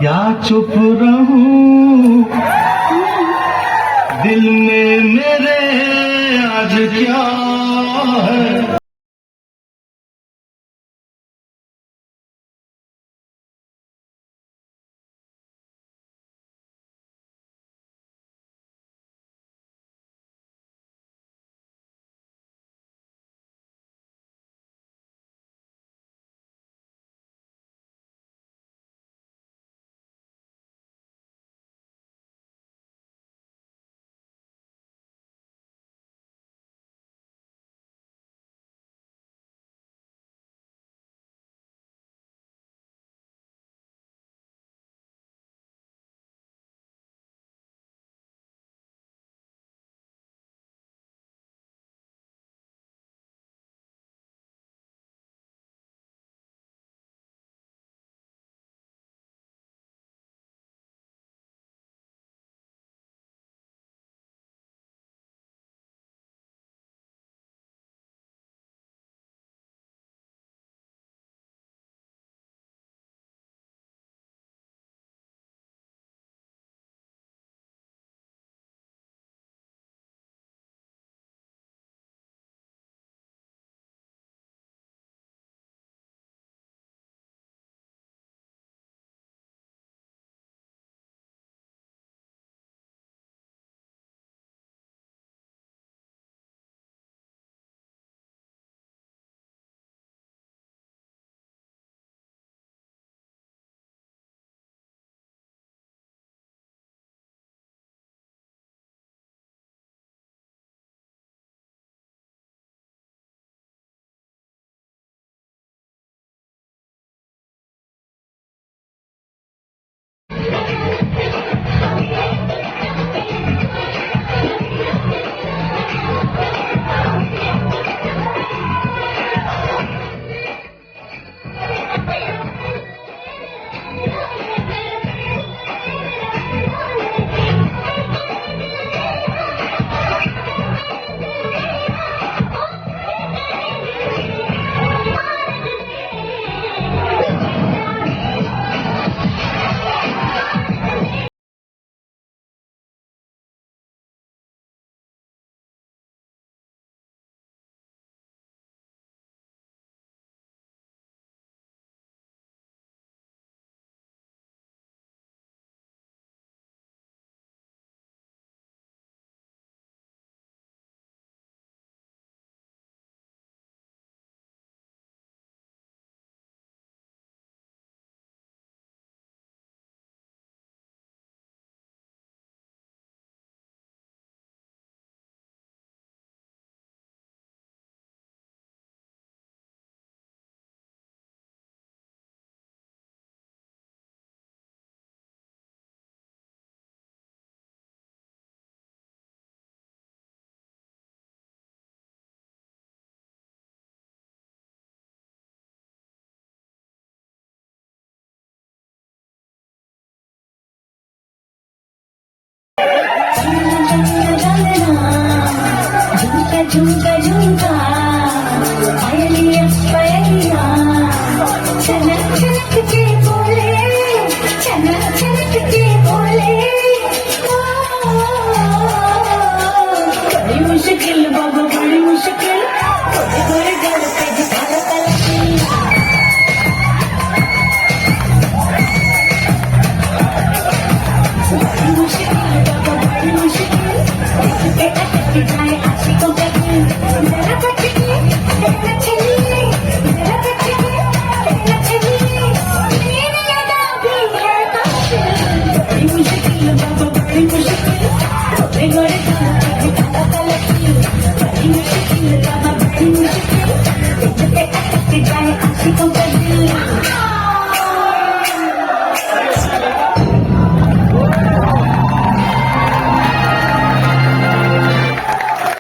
या चुप रहूं दिल में मेरे आज क्या है। झुमका झुमका पायलिया पायलिया छनक छनक के बोले छनक छनक के बोले बड़ी मुश्किल बाबा बड़ी मुश्किल थोड़े थोड़े गल पे दिखाना पलकी बड़ी मुश्किल बाबा बड़ी मुश्किल अटक जाए आशिकों का दिल जरा बचके जरा चलिए जरा बचके जरा चलिए मेरी अदा भी है काफिल बड़ी मुश्किल बाबा बड़ी मुश्किल थोड़े गोरे दिखाना पलकी बड़ी मुश्किल बाबा बड़ी मुश्किल अटक जाए आशिकों का